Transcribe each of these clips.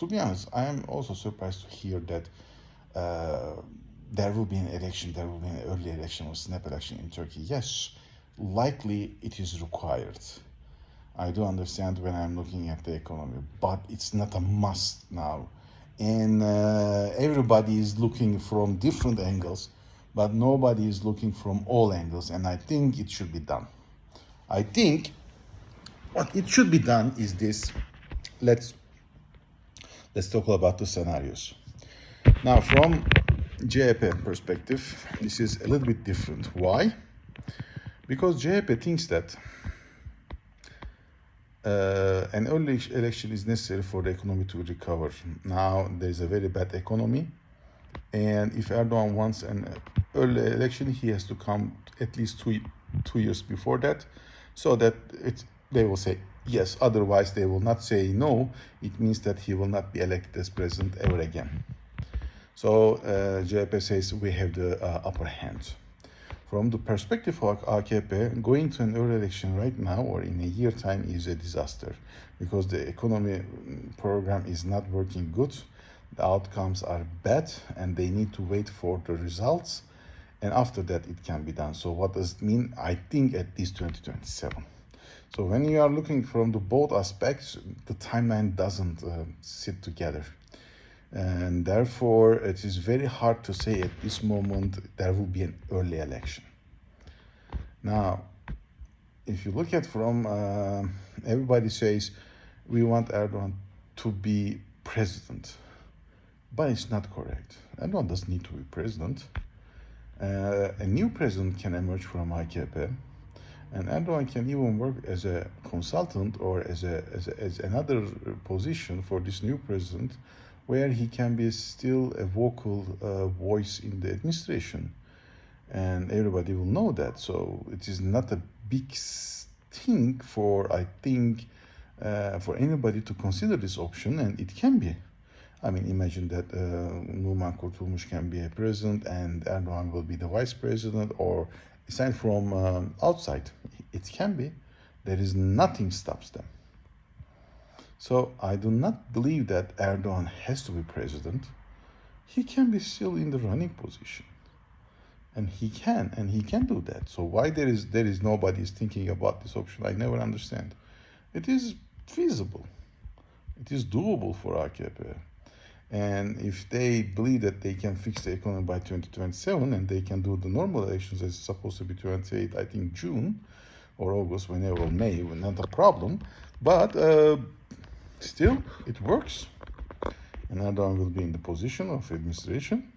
to be honest, I am also surprised to hear that there will be an election, there will be an early election or snap election in Turkey. Yes, likely it is required. I do understand when I'm looking at the economy, but it's not a must now. And everybody is looking from different angles, but nobody is looking from all angles. And I think it should be done. I think what it should be done is this. Let's talk about the scenarios. Now, from CHP perspective, this is a little bit different. Why? Because CHP thinks that an early election is necessary for the economy to recover. Now, there's a very bad economy, and if Erdogan wants an early election, he has to come at least two years before that, so that they will say yes. Otherwise, they will not say no. It means that he will not be elected as president ever again. So CHP says we have the upper hand. From the perspective of AKP, going to an early election right now or in a year time is a disaster, because the economy program is not working good, the outcomes are bad, and they need to wait for the results, and after that it can be done. So what does it mean? I think at least 2027. So when you are looking from the both aspects, the timeline doesn't sit together. And therefore, it is very hard to say at this moment there will be an early election. Now, if you look at from, everybody says we want Erdogan to be president, but it's not correct. Erdogan doesn't need to be president. A new president can emerge from AKP, and Erdogan can even work as a consultant or as another position for this new president, where he can be still a vocal voice in the administration. And everybody will know that. So it is not a big thing for, I think, for anybody to consider this option, and it can be. I mean, imagine that Numan Kurtulmuş can be a president and Erdogan will be the vice president, or aside from outside, it can be. There is nothing stops them. So I do not believe that Erdogan has to be president. He can be still in the running position, and he can do that. So why there is nobody is thinking about this option, I never understand. It is feasible. It is doable for AKP. And if they believe that they can fix the economy by 2027 and they can do the normal elections as supposed to be 28, I think June or August, whenever, May, not a problem. But still, it works. And Erdogan will be in the position of administration,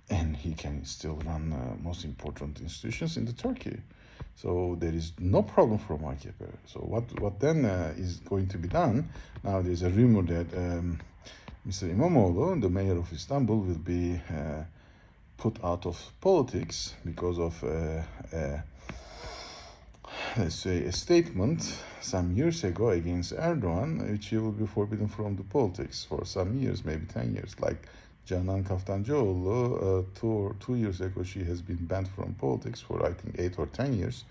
and he can still run most important institutions in the Turkey. So there is no problem from AKP. So what then is going to be done? Now there's a rumor that Mr. İmamoğlu, the mayor of Istanbul, will be put out of politics because of let's say a statement some years ago against Erdogan, which he will be forbidden from the politics for some years, maybe 10 years. Like Canan Kaftancıoğlu, 2 years ago, she has been banned from politics for, I think, 8 or 10 years.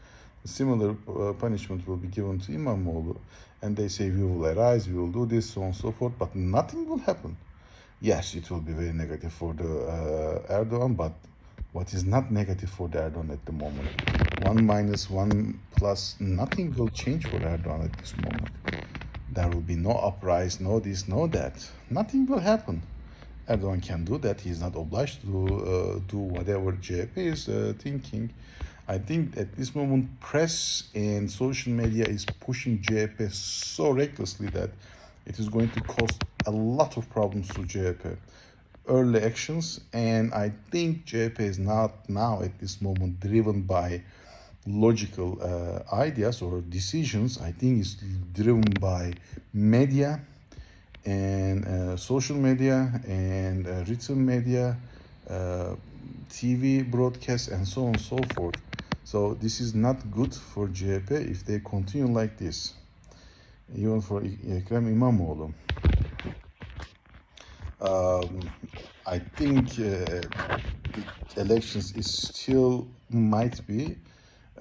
A similar punishment will be given to İmamoğlu, and they say we will arise, we will do this, so on and so forth, but nothing will happen. Yes, it will be very negative for the Erdogan, but what is not negative for the Erdogan at the moment? 1 minus 1 plus, nothing will change for Erdogan at this moment. There will be no uprise, no this, no that. Nothing will happen. Erdogan can do that. He is not obliged to do whatever CHP is thinking. I think at this moment, press and social media is pushing CHP so recklessly that it is going to cause a lot of problems to CHP. Early actions, and I think CHP is not now at this moment driven by logical ideas or decisions. I think it's driven by media and social media and written media, TV broadcasts, and so on and so forth. So this is not good for CHP if they continue like this. Even for Ekrem İmamoğlu. I think the elections is still might be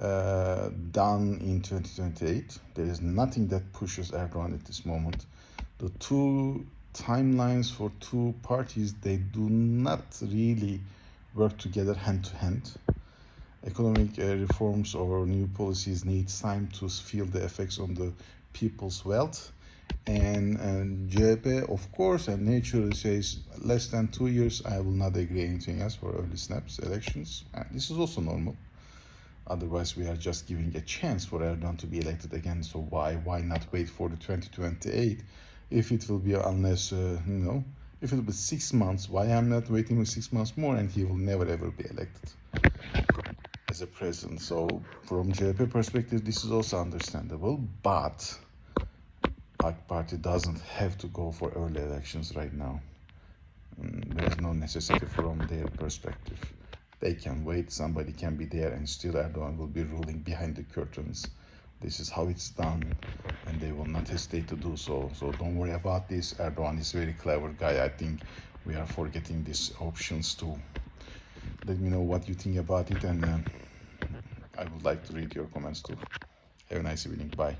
done in 2028. There is nothing that pushes Erdogan at this moment the two timelines for two parties, they do not really work together hand to hand. Economic reforms or new policies need time to feel the effects on the people's wealth. And CHP, of course, and naturally says less than 2 years, I will not agree anything else for early snaps elections. And this is also normal. Otherwise, we are just giving a chance for Erdogan to be elected again. So why not wait for the 2028? If it will be, unless, if it will be 6 months, why I'm not waiting 6 months more, and he will never ever be elected as a president. So from CHP perspective, this is also understandable, but AK Party doesn't have to go for early elections right now. There is no necessity from their perspective. They can wait, somebody can be there, and still Erdogan will be ruling behind the curtains. This is how it's done, and they will not hesitate to do so. So don't worry about this. Erdogan is a very clever guy. I think we are forgetting these options too. Let me know what you think about it, and I would like to read your comments too. Have a nice evening. Bye.